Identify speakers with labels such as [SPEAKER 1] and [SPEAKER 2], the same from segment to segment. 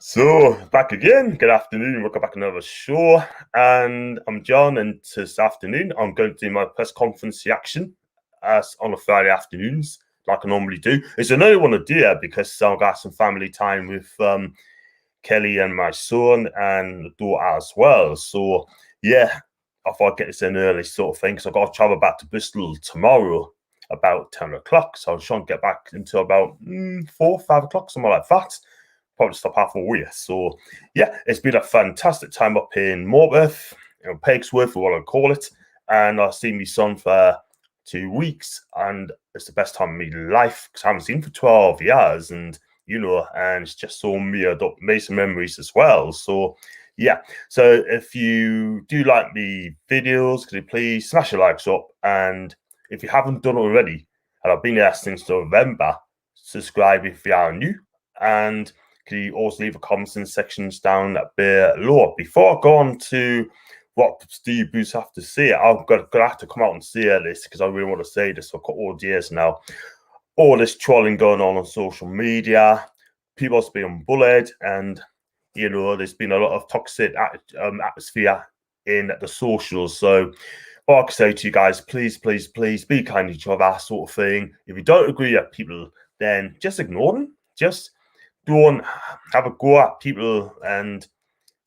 [SPEAKER 1] So, back again. Good afternoon. Welcome back to another show. And I'm John, and this afternoon I'm going to do my press conference reaction as on a Friday afternoons, like I normally do. It's another one to do because I've got some family time with Kelly and my son and the daughter as well. So, yeah, I thought I'd get this in early sort of thing because I've got to travel back to Bristol tomorrow about 10 o'clock. So I was trying to get back until about 4, 5 o'clock, something like that. Probably stop halfway. So, yeah, it's been a fantastic time up in Morpeth, Pegsworth, or what I call it. And I've seen my son for 2 weeks, and it's the best time of my life because I haven't seen him for 12 years. And it's just so made some memories as well. So, yeah. So, if you do like me videos, could you please smash the likes up? And if you haven't done already, and I've been there since November, subscribe if you are new. And can you also leave a comments in sections down below? Before I go on to what Steve Bruce have to say, I'm going to have to come out and say this because I really want to say this for a couple of years now. All this trolling going on social media, people's being bullied, and there's been a lot of toxic atmosphere in the socials. So all I can say to you guys, please, please, please be kind to each other, sort of thing. If you don't agree with people, then just ignore them. Just don't have a go at people and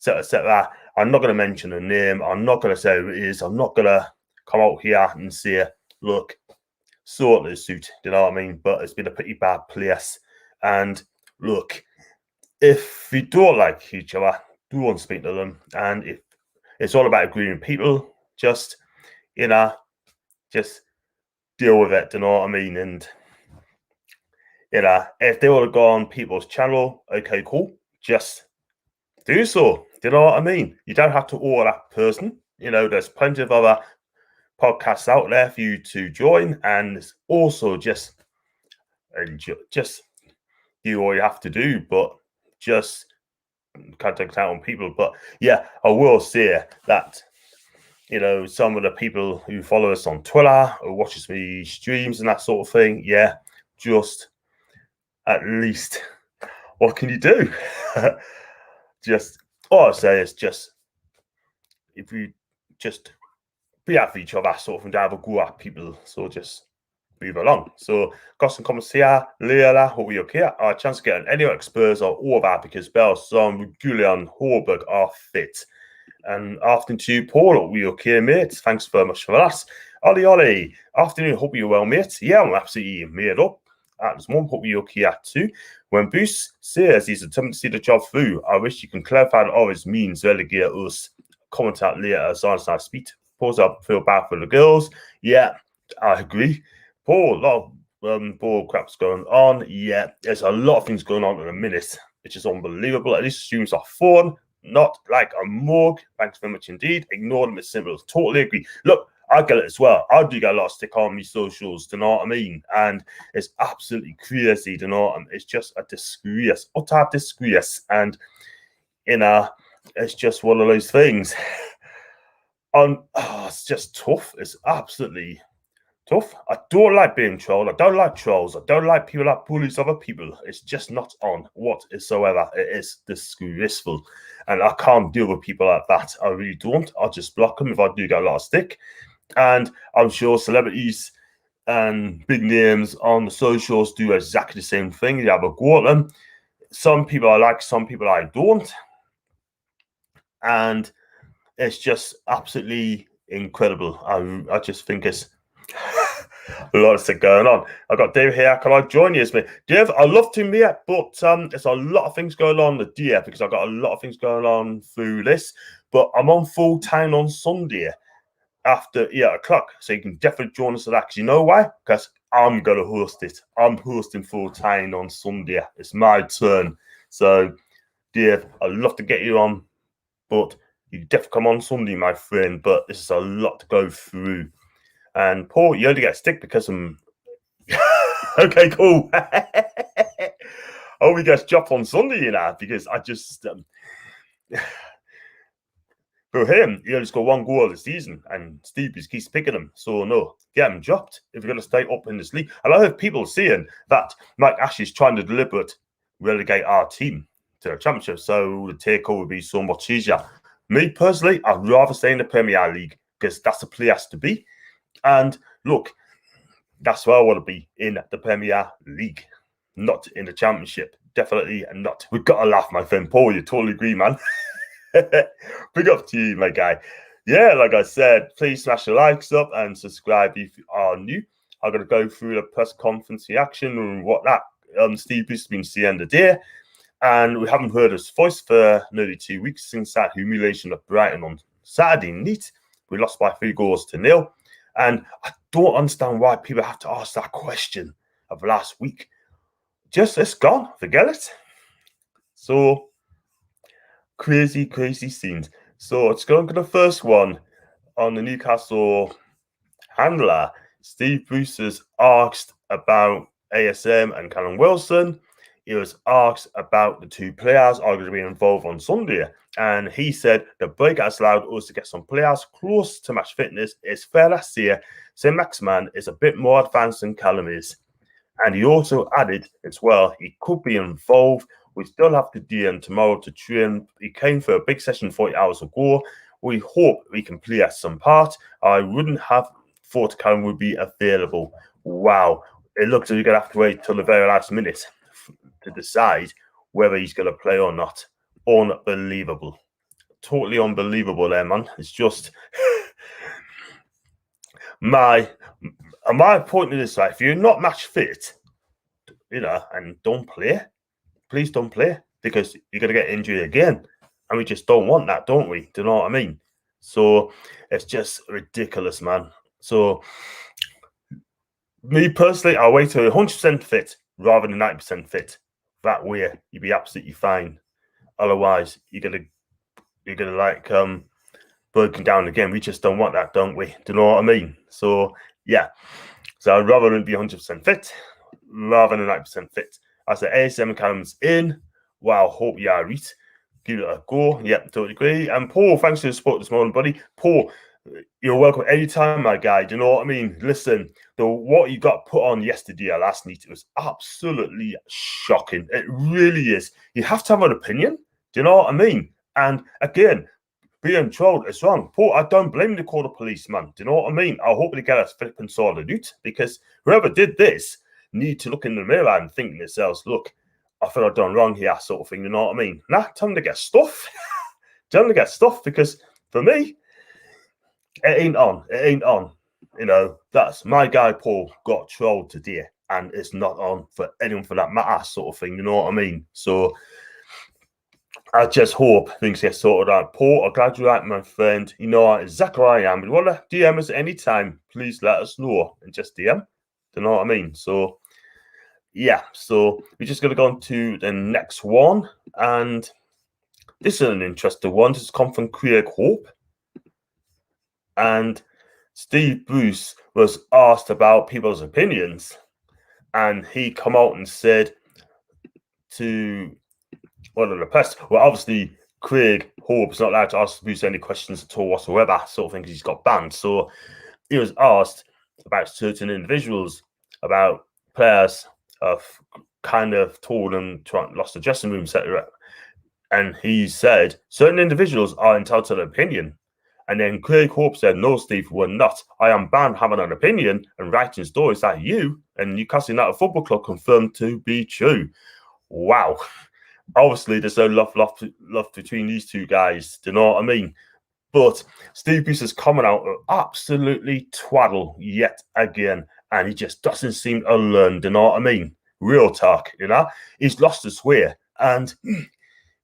[SPEAKER 1] etc. I'm not going to mention a name. I'm not going to say who it is. I'm not going to come out here and say, look, sort the suit. You know what I mean? But it's been a pretty bad place. And look, if you don't like each other, don't speak to them. And if it's all about agreeing people, just deal with it. You know what I mean? And if they want to go on people's channel, okay, cool. Just do so. Do you know what I mean? You don't have to order that person. There's plenty of other podcasts out there for you to join, and it's also just do all you have to do, but just contact out on people. But yeah, I will say that some of the people who follow us on Twitter or watches me streams and that sort of thing, yeah, just at least what can you do? All I say is if you just be happy with each other, sort of, and have a go at people. So just move along. So got some comments here. Leila, hope you're okay. Our chance of getting any Spurs are over because Bell, Son, Julian, Horberg are fit. And afternoon to Paul, hope you're okay, mate. Thanks very much for that. Ollie, afternoon, hope you're well, mate. Yeah, I'm absolutely made up. At this moment, hope you're okay too. When Bruce says he's attempting to see the job through, I wish you can clarify that always means relegate us. Comment out later as long as I speak. Pause up, feel bad for the girls. Yeah, I agree. Paul, a lot of ball crap's going on. Yeah, there's a lot of things going on in a minute. It's just unbelievable. At least students are fun, not like a mug. Thanks very much indeed. Ignore them, it's simple. Totally agree. Look, I get it as well. I do get a lot of stick on me socials, do you know what I mean? And it's absolutely crazy, do you know what I mean? It's just a disgrace, utter disgrace. And, it's just one of those things. It's just tough. It's absolutely tough. I don't like being trolled. I don't like trolls. I don't like people that bullies other people. It's just not on whatsoever. It is disgraceful. And I can't deal with people like that. I really don't. I'll just block them if I do get a lot of stick. And I'm sure celebrities and big names on the socials do exactly the same thing. You have a go at them. Some people I like, some people I don't. And it's just absolutely incredible. I just think it's a lot of stuff going on. I've got Dave here. Can I join you, mate? Dave, I'd love to, mate, but there's a lot of things going on with Dave because I've got a lot of things going on through this. But I'm on full time on Sunday after 8 o'clock. So you can definitely join us for that. Because you know why? Because I'm going to host it. I'm hosting full time on Sunday. It's my turn. So, Dave, I'd love to get you on, but you definitely come on Sunday, my friend. But this is a lot to go through. And Paul, you only get a stick because I'm okay, cool. Oh, we get dropped on Sunday, because I just for him, he only scored 1 goal this season, and Steve just keeps picking him. So no, get him dropped if you're going to stay up in this league. And I heard people saying that Mike Ashley's trying to deliberate relegate our team. to the Championship, so the takeover would be so much easier. Me personally, I'd rather stay in the Premier League because that's the place has to be. And look, that's where I want to be, in the Premier League, not in the Championship. Definitely not. We've got to laugh, my friend Paul. You totally agree, man. Big up to you, my guy. Yeah, like I said, please smash the likes up and subscribe if you are new. I'm going to go through the press conference reaction and what that Steve Bruce has been seeing today. And we haven't heard his voice for nearly 2 weeks since that humiliation at Brighton on Saturday night. We lost by 3-0. And I don't understand why people have to ask that question of last week. Just, it's gone. Forget it. So, crazy scenes. So, it's going to the first one on the Newcastle handler. Steve Bruce is asked about ASM and Callum Wilson. He was asked about the two players are going to be involved on Sunday. And he said the break has allowed us to get some players close to match fitness. It's fair to say Saint-Maximin is a bit more advanced than Callum is. And he also added as well, he could be involved. We still have to do him tomorrow to train. He came for a big session 40 hours ago. We hope we can play at some part. I wouldn't have thought Callum would be available. Wow. It looks like you're going to have to wait till the very last minute to decide whether he's going to play or not. Unbelievable. Totally unbelievable there, man. It's just my point is this, right? If you're not match fit, and don't play, please don't play, because you're going to get injured again. And we just don't want that, don't we? Do you know what I mean? So it's just ridiculous, man. So me personally, I'll wait till 100% fit rather than 90% fit. That way, you'll be absolutely fine. Otherwise, you're gonna like broken down again. We just don't want that, don't we? Do you know what I mean? So yeah. So I'd rather than be 100% fit rather than 90% fit. I said ASM and Callum's in. Wow, hope you are right. Give it a go. Yep, totally agree. And Paul, thanks for the support this morning, buddy. Paul, you're welcome anytime, my guy. Do you know what I mean? Listen, what you got put on yesterday or last night, it was absolutely shocking. It really is. You have to have an opinion. Do you know what I mean? And again, being trolled is wrong. Paul, I don't blame the call of police, man. Do you know what I mean? I hope they get us flipping sorted out, because whoever did this need to look in the mirror and think to themselves, look, I feel I've done wrong here, sort of thing. You know what I mean? Nah, tell them to get stuff. Tell them to get stuff, because for me, it ain't on. It ain't on. That's my guy Paul got trolled today, and it's not on for anyone for that matter, sort of thing. You know what I mean? So I just hope things get sorted out. Paul, I'm glad you're right, my friend. You know exactly where I am. If you want to DM us at any time, please let us know and just DM. Do you know what I mean? So yeah, so we're just going to go on to the next one. And this is an interesting one. This has come from Craig Hope. And Steve Bruce was asked about people's opinions. And he come out and said to one of the press, well, obviously, Craig Hope's not allowed to ask Bruce any questions at all whatsoever, sort of thing, because he's got banned. So he was asked about certain individuals, about players of kind of told him lost the dressing room, etc. And he said certain individuals are entitled to an opinion. And then Craig Hope said, no, Steve, we're not. I am banned having an opinion and writing stories that you and Newcastle United Football Club confirmed to be true. Wow. Obviously, there's no love between these two guys. Do you know what I mean? But Steve Bruce is coming out absolutely twaddle yet again. And he just doesn't seem to learn. Do you know what I mean? Real talk, He's lost his way. And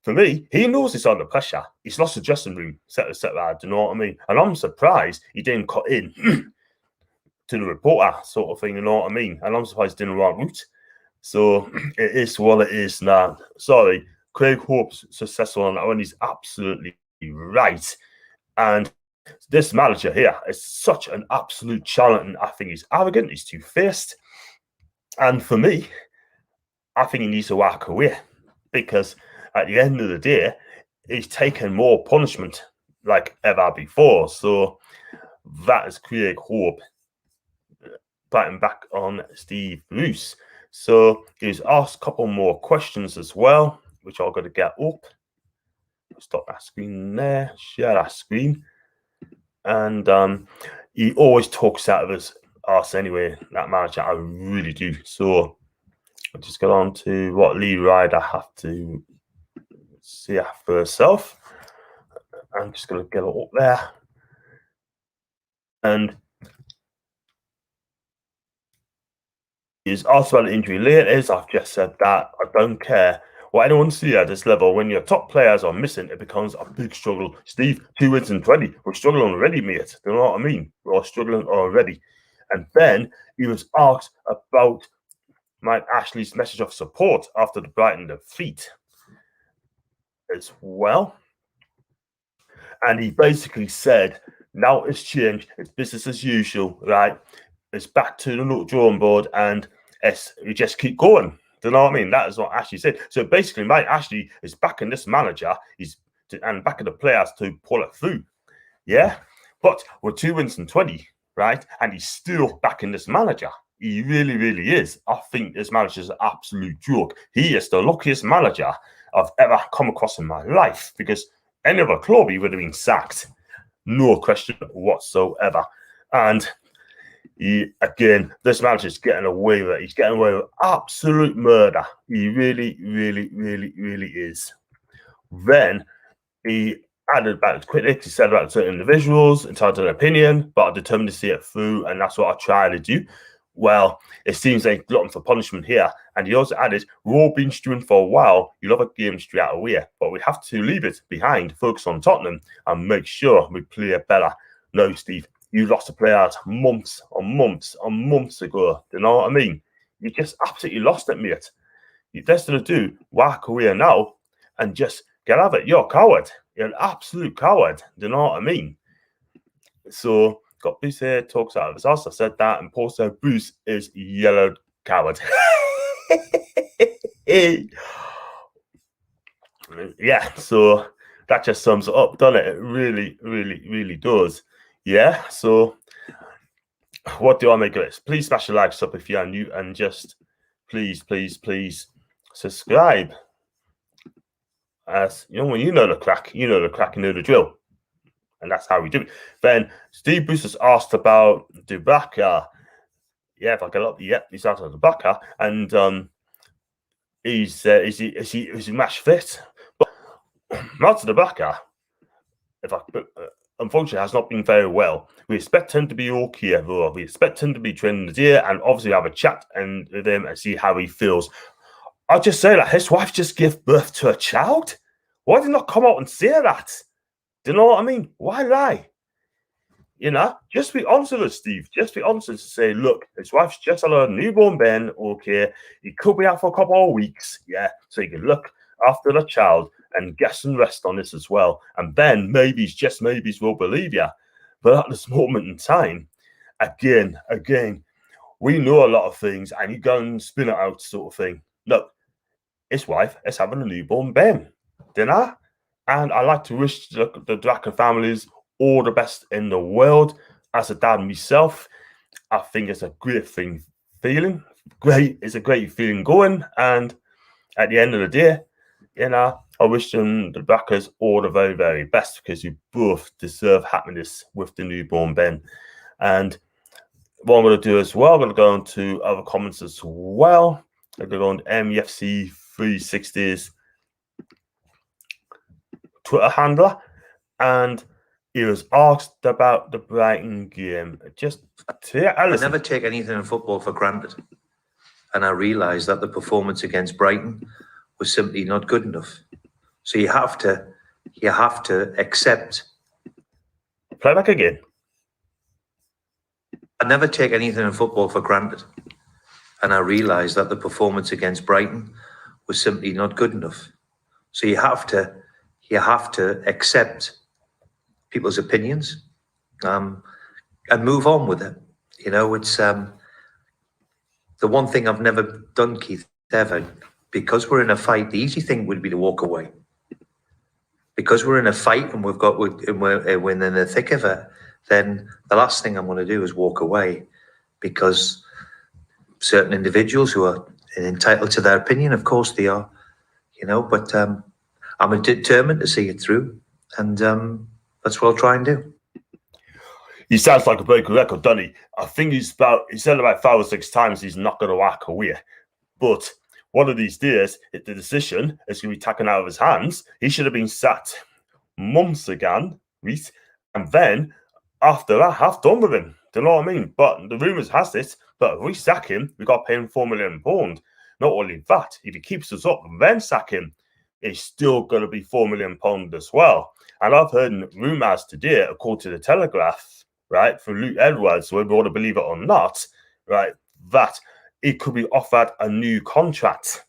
[SPEAKER 1] for me, he knows he's under pressure. He's lost the dressing room, etc. Do you know what I mean? And I'm surprised he didn't cut in to the reporter, sort of thing. You know what I mean? And I'm surprised he didn't run route. So it is what it is now. Sorry, Craig Hope's successful on that one. He's absolutely right. And this manager here is such an absolute challenge. I think he's arrogant. He's two-faced. And for me, I think he needs to walk away, because at the end of the day, he's taken more punishment like ever before. So that is Craig Hope biting back on Steve Bruce. So he's asked a couple more questions as well, which I've got to get up. Stop that screen there, share that screen. And he always talks out of his arse anyway, that manager. I really do. So I'll just get on to what Lee Ryder have to see for herself. I'm just going to get it up there. And he's asked about the injury laters. I've just said that. I don't care what anyone sees at this level. When your top players are missing, it becomes a big struggle. Steve, 2 wins in 20. We're struggling already, mate. Do you know what I mean? We're struggling already. And then he was asked about Mike Ashley's message of support after the Brighton defeat as well. And he basically said, now it's changed. It's business as usual, right? It's back to the drawing board, and you just keep going. Do you know what I mean? That is what Ashley said. So basically, Mike Ashley is backing this manager, and backing the players to pull it through. Yeah, but we're 2 wins in 20, right? And he's still backing this manager. He really, really is. I think this manager is an absolute joke. He is the luckiest manager I've ever come across in my life, because any other club he would have been sacked, no question whatsoever. And this manager is getting away with it. He's getting away with absolute murder. He really, really, really, really is. Then he added about critics. He said about certain individuals entitled to an opinion, but I'm determined to see it through, and that's what I try to do. Well, it seems like looking for punishment here. And he also added, we've all been stewing for a while. You love a game straight away, but we have to leave it behind, focus on Tottenham, and make sure we play better. No, Steve, you lost the players months and months and months ago. Do you know what I mean? You just absolutely lost it, mate. You're destined to do walk away now and just get out of it. You're a coward. You're an absolute coward. Do you know what I mean? So, got Bruce here, talks out of his ass. I said that, and Paul said Bruce is yellow coward. Yeah, so that just sums it up, doesn't it? It really, really, really does. Yeah, so what do I make of this? Please smash the like up if you are new, and just please, please, please subscribe. As you know, when you know the crack, you know the drill. And that's how we do it. Then Steve Bruce has asked about Dubaka. Yeah, if I get up, yeah, he's asked about Dubaka, and is he match fit? But Martin Dubaka, unfortunately, has not been very well. We expect him to be okay, though. We expect him to be training today, and obviously have a chat with him and see how he feels. I'll just say that his wife just gave birth to a child. Why did he not come out and say that? Do you know what I mean? Why lie? You know, just be honest with us, Steve. Just be honest with us. Say, look, his wife's just had a newborn Ben. Okay, he could be out for a couple of weeks. Yeah, so you can look after the child and get some rest on this as well. And then maybe we'll believe you. But at this moment in time, again, we know a lot of things, and you go and spin it out, sort of thing. Look, his wife is having a newborn Ben. Dinner. And I like to wish the Draken families all the best in the world. As a dad myself, I think it's a great feeling. It's a great feeling going. And at the end of the day, you know, I wish them, the Drakkers, all the very, very best, because you both deserve happiness with the newborn Ben. And what I'm going to do as well, I'm going to go into other comments as well. I'm going to go on MEFC 360's Twitter handler, and he was asked about the Brighton game.
[SPEAKER 2] I never take anything in football for granted, and I realised that the performance against Brighton was simply not good enough. So you have to accept.
[SPEAKER 1] Play back again.
[SPEAKER 2] I never take anything in football for granted, and I realised that the performance against Brighton was simply not good enough. So you have to accept people's opinions and move on with it. You know, it's the one thing I've never done, Keith, ever. Because we're in a fight, the easy thing would be to walk away. Because we're in a fight and we're in the thick of it, then the last thing I'm going to do is walk away, because certain individuals who are entitled to their opinion, of course they are. But I'm determined to see it through, and that's what I'll try and do.
[SPEAKER 1] He sounds like a breaking record, doesn't he? I think he said about 5 or 6 times he's not going to walk away. But one of these days, the decision is going to be taken out of his hands. He should have been sacked months ago, right? And then after that, have done with him. Do you know what I mean? But the rumours has it that if we sack him, we got to pay him £4 million. Not only that, if he keeps us up and then sack him, it's still going to be £4 million as well. And I've heard rumours today, according to the Telegraph, right, from Luke Edwards, whether you want to believe it or not, right, that it could be offered a new contract.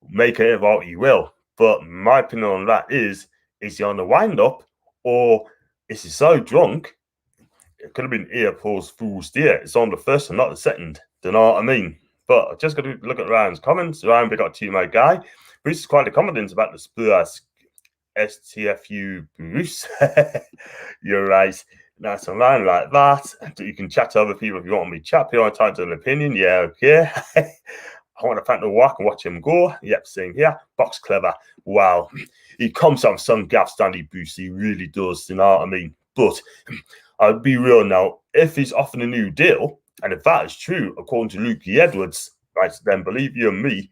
[SPEAKER 1] Make it what you will. But my opinion on that is he on the wind up, or is he so drunk? It could have been April's Fool's Day. It's on the first and not the second. Do you know what I mean? But just got to look at Ryan's comments. Ryan, we got to my guy. Bruce is quite confident about the Spurs. STFU Bruce. You're right. Nice and line like that. You can chat to other people if you want me to chat. If you want to type an opinion, yeah, okay. I want to thank the walk and watch him go. Yep, same here. Box clever. Wow. He comes from some gaps, Danny Bruce. He really does. You know what I mean? But I'll be real now. If he's offering a new deal, and if that is true, according to Luke Edwards, right, then believe you and me,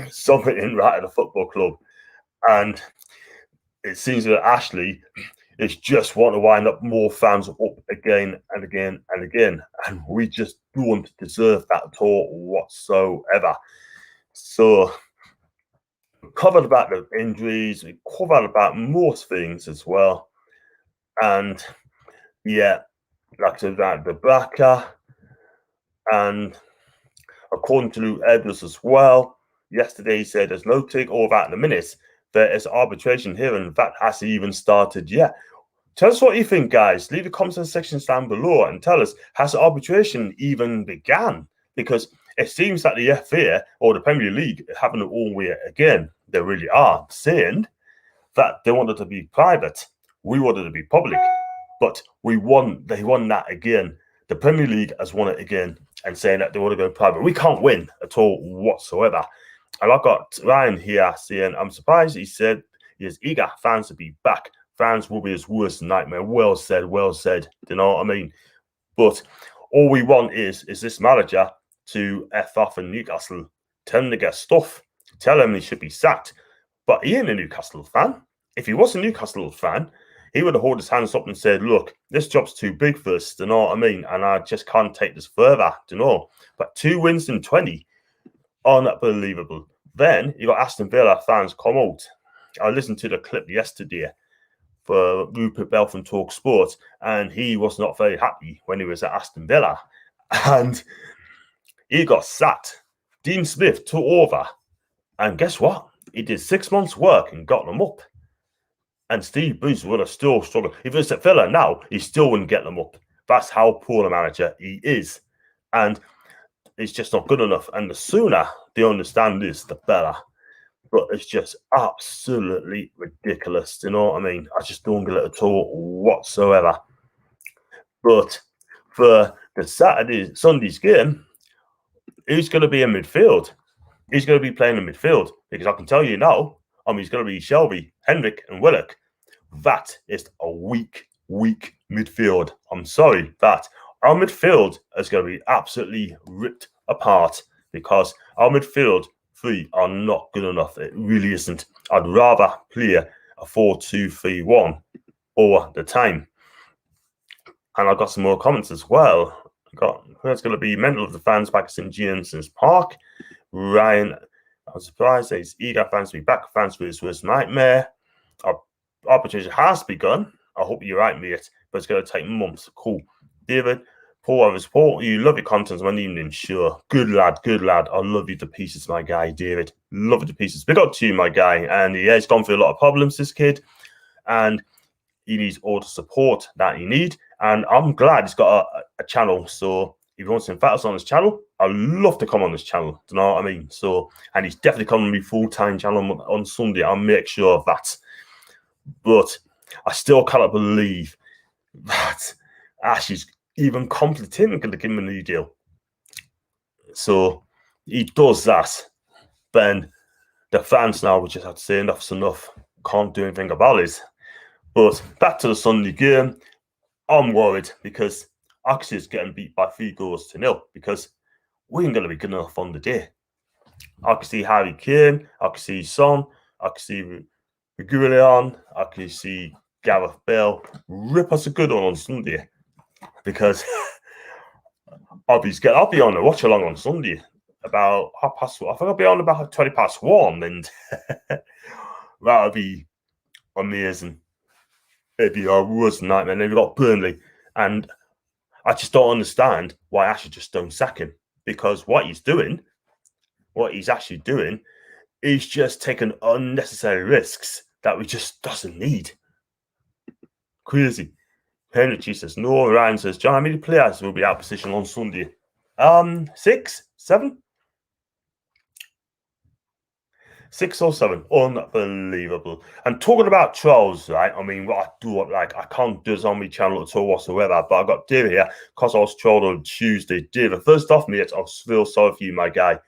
[SPEAKER 1] something in right at the football club. And it seems that Ashley is just want to wind up more fans up again and again and again. And we just don't deserve that at all whatsoever. So we covered about the injuries, we covered about most things as well. And yeah, like I said, the backer. And according to Luke Edwards as well, yesterday he said there's no takeover at the minute. There is arbitration here, and that hasn't even started yet. Tell us what you think, guys. Leave the comment section down below and tell us, has the arbitration even began? Because it seems that the FA or the Premier League having it all way again. They really are saying that they wanted to be private. We wanted to be public. But they won that again. The Premier League has won it again and saying that they want to go private. We can't win at all whatsoever. And I've got Ryan here saying, I'm surprised he said he is eager fans to be back. Fans will be his worst nightmare. Well said, well said. Do you know what I mean? But all we want is this manager to F off in Newcastle. Tell him to get stuff. Tell him he should be sacked. But he ain't a Newcastle fan. If he was a Newcastle fan, he would have held his hands up and said, look, this job's too big for us, do you know what I mean? And I just can't take this further, do you know? But 2 wins in 20, unbelievable. Then you got Aston Villa fans come out. I listened to the clip yesterday for Rupert Bell from Talk Sports, and he was not very happy when he was at Aston Villa. And he got sacked. Dean Smith took over. And guess what? He did 6 months' work and got them up. And Steve Bruce would have still struggled. If it was at Villa now, he still wouldn't get them up. That's how poor a manager he is. And it's just not good enough. And the sooner they understand this, the better. But it's just absolutely ridiculous. Do you know what I mean? I just don't get it at all whatsoever. But for the Sunday's game, who's going to be in midfield? He's going to be playing in midfield. Because I can tell you now, he's going to be Shelby, Hendrick, and Willock. That is a weak midfield. I'm sorry, that our midfield is going to be absolutely ripped apart because our midfield 3 are not good enough. It really isn't. I'd rather play a 4-2-3-1 all the time. And I've got some more comments as well. Who's going to be mental of the fans back at St. James's Park? Ryan, I'm surprised he's eager fans to be back. Fans for his worst nightmare. Our arbitration has begun. I hope you're right, mate, but it's going to take months. Cool. David, Paul, you love your content one evening, sure. Good lad. I love you to pieces, my guy, David. Love you to pieces. Big up to you, my guy. And yeah, he's gone through a lot of problems, this kid. And he needs all the support that he needs. And I'm glad he's got a channel. So if he wants to invite us on his channel, I'd love to come on this channel. Do you know what I mean? So, and he's definitely coming to me full-time channel on Sunday. I'll make sure of that. But I still cannot believe that Ash is even contemplating to give him a new deal. So he does that. Then the fans now, we just have to say enough's enough. Can't do anything about it. But back to the Sunday game, I'm worried because Axie is getting beat by 3-0 because we ain't going to be good enough on the day. I can see Harry Kane, I can see Son, I can see Regulion, I can see Gareth Bale rip us a good one on Sunday because I'll be on a watch along on Sunday about 1:30. I think I'll be on about 1:20, and that'll be amazing. It'd be a worst nightmare. And then we've got Burnley, and I just don't understand why Ashley just don't sack him, because what he's actually doing is just taking unnecessary risks that we just doesn't need. Crazy. Henry says no. Ryan says, John, how many players will be out of position on Sunday? 6, 7? 6 or 7. Unbelievable. And talking about trolls, right? I mean, what I do, like, I can't do this on my channel at all whatsoever, but I got David here because I was trolled on Tuesday. David, first off, mate, I feel sorry for you, my guy.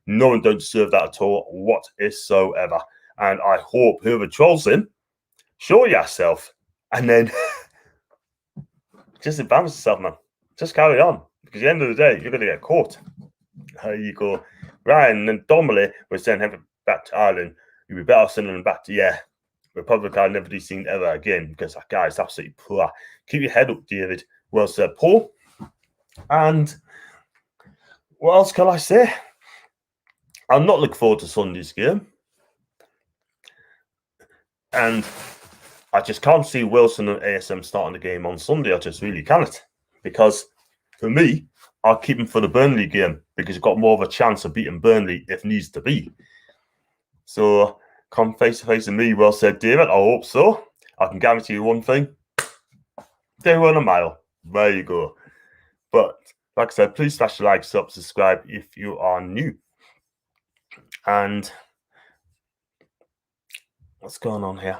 [SPEAKER 1] No one don't deserve that at all whatsoever. And I hope whoever trolls him, show yourself, and then just embarrass yourself, man. Just carry on, because at the end of the day, you're going to get caught. There you go. Ryan and Donnelly were sending him back to Ireland. You'd be better sending him back to, Republic I'll never be seen ever again, because that guy is absolutely poor. Keep your head up, David. Well said, Paul. And what else can I say? I'm not looking forward to Sunday's game. And I just can't see Wilson and ASM starting the game on Sunday. I just really cannot. Because for me, I'll keep him for the Burnley game, because you've got more of a chance of beating Burnley if needs to be. So come face to face with me. Well said, David. I hope so. I can guarantee you one thing. They run a mile. There you go. But like I said, please smash the like, subscribe if you are new. And what's going on here?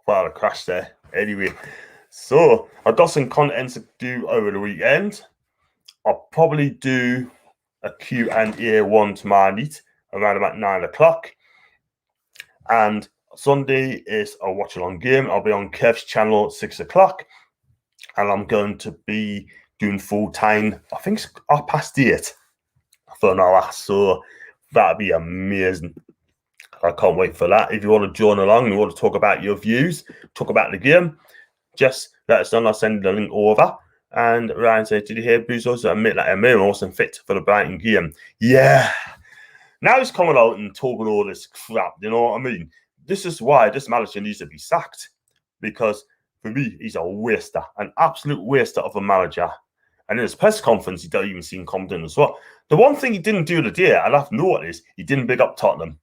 [SPEAKER 1] Wow, a crash there. Anyway, so I've got some content to do over the weekend. I'll probably do a Q&A one tomorrow night around about 9 o'clock. And Sunday is a watch-along game. I'll be on Kev's channel at 6 o'clock. And I'm going to be doing full-time, I think it's 8:30 for an hour. So that'll be amazing. I can't wait for that. If you want to join along and you want to talk about your views, talk about the game, just let us know. I'll send the link over. And Ryan said, did you hear Bruce also admit that Emir wasn't fit for the Brighton game? Yeah. Now he's coming out and talking all this crap, you know what I mean? This is why this manager needs to be sacked. Because for me, he's a waster, an absolute waster of a manager. And in his press conference, he don't even seem confident as well. The one thing he didn't do today, and I've noticed, he didn't big up Tottenham.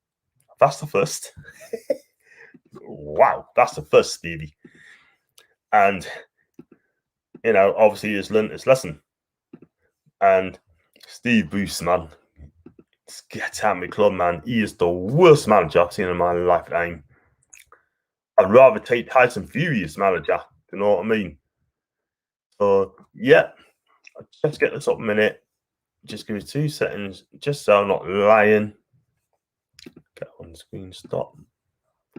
[SPEAKER 1] That's the first. Wow, that's the first, baby. And, you know, obviously he's learned his lesson. And Steve Bruce, man, get out of my club, man. He is the worst manager I've seen in my lifetime. I'd rather take Tyson Fury as manager. You know what I mean? So, yeah. I'll just get this up a minute. Just give me 2 seconds, just so I'm not lying. Get on screen, stop.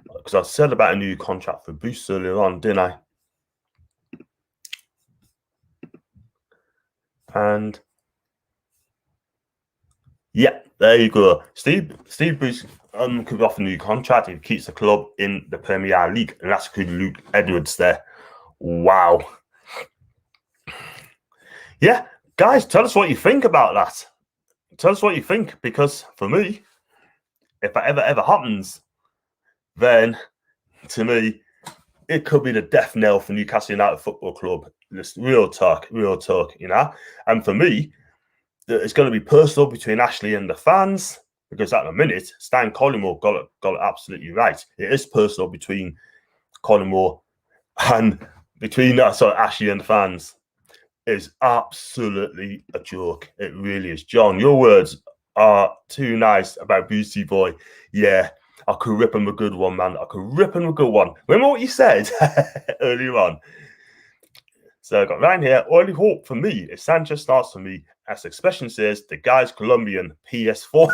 [SPEAKER 1] Because I said about a new contract for Bruce earlier on, didn't I? And yeah, there you go. Steve Bruce could offer a new contract if he keeps the club in the Premier League, and that's good. Luke Edwards there. Wow. Yeah, guys, tell us what you think about that. Tell us what you think, because for me, if that ever happens, then to me, it could be the death knell for Newcastle United Football Club. Just real talk, you know. And for me, it's going to be personal between Ashley and the fans, because at the minute, Stan Collymore got it absolutely right. It is personal between Collymore and Ashley and the fans. It's absolutely a joke. It really is. John, your words are too nice about Booty Boy. Yeah, I could rip him a good one, man. I could rip him a good one. Remember what you said earlier on? So I got Ryan here. Only hope for me is Sanchez starts for me. As the expression says, the guy's Colombian. PS4.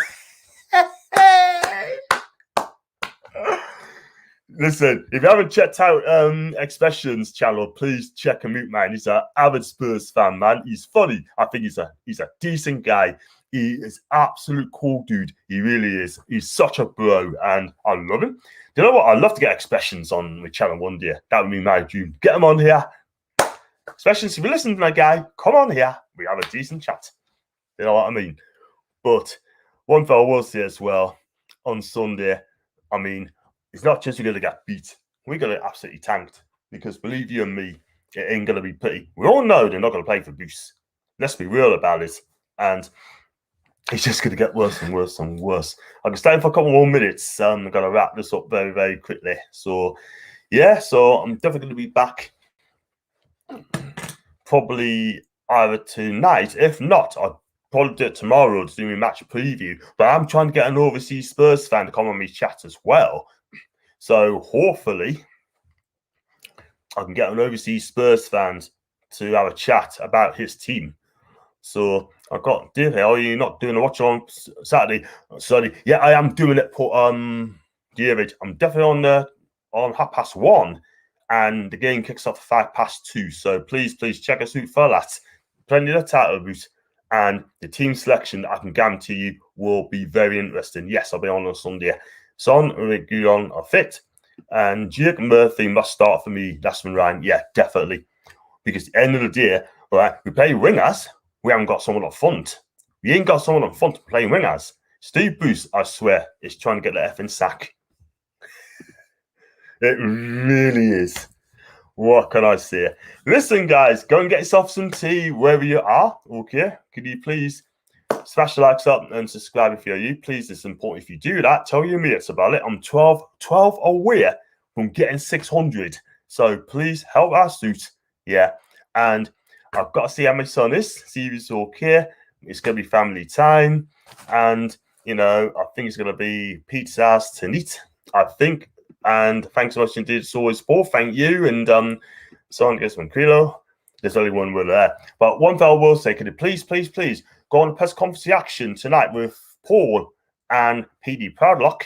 [SPEAKER 1] Listen, if you haven't checked out Expressions channel, please check him out, man. He's an avid Spurs fan, man. He's funny. I think he's a decent guy. He is absolute cool dude. He really is. He's such a bro, and I love him. Do you know what? I'd love to get Expressions on the channel one day. That would be my dream. Get him on here. Expressions, if you listen to my guy, come on here. We have a decent chat. You know what I mean? But one thing I will say as well, on Sunday, I mean, it's not just you're going to get beat. We're going to get absolutely tanked. Because believe you and me, it ain't going to be pretty. We all know they're not going to play for Goose. Let's be real about it. And it's just going to get worse and worse and worse. I can stay for a couple more minutes. I'm going to wrap this up very, very quickly. So, yeah, so I'm definitely going to be back probably either tonight. If not, I'll probably do it tomorrow to do my match preview. But I'm trying to get an overseas Spurs fan to come on my chat as well. So hopefully I can get an overseas Spurs fan to have a chat about his team. So I've got David. Are you not doing a watch on Saturday? Sorry, yeah, I am doing it. David, I'm definitely on 1:30, and the game kicks off at 2:05. So please check us out for that. Plenty of title boots, and the team selection, I can guarantee you, will be very interesting. Yes, I'll be on Sunday. Son, Reguilon are fit, and Jake Murphy must start for me. That's from Ryan. Yeah, definitely, because at the end of the day, all right, we play wingers. We haven't got someone up front. We ain't got someone up front playing wingers. Steve Bruce, I swear, is trying to get the effing sack. It really is. What can I say? Listen, guys, go and get yourself some tea wherever you are. Okay, could you please smash the likes up and subscribe if you're you? Please, it's important if you do that. Tell your mates about it. I'm 12 away from getting 600. So please help our suit. Yeah, and I've got to see how my son is, see if he's okay. It's going to be family time. And, you know, I think it's going to be pizzas tonight, I think. And thanks so much indeed. It's always Paul. Thank you. And son gets one kilo. There's only one word there. But one thing I will say, could you please go on the press conference action tonight with Paul and PD Proudlock.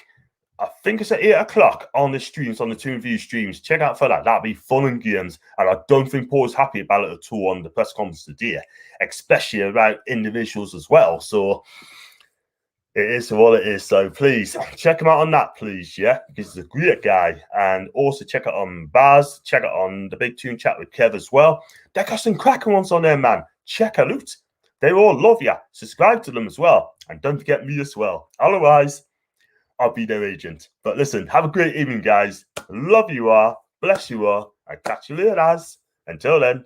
[SPEAKER 1] I think it's at 8 o'clock on the streams, on the Toon View streams. Check out for that. That'll be fun and games. And I don't think Paul's happy about it at all on the press conference today, especially about individuals as well. So it is what it is. So please check him out on that, please. Yeah, because he's a great guy. And also check it on Baz. Check it on the Big Tune Chat with Kev as well. They got some cracking ones on there, man. Check it out. They all love you. Subscribe to them as well. And don't forget me as well. Otherwise, I'll be their agent. But listen, have a great evening, guys. Love you all. Bless you all. I catch you later. Until then.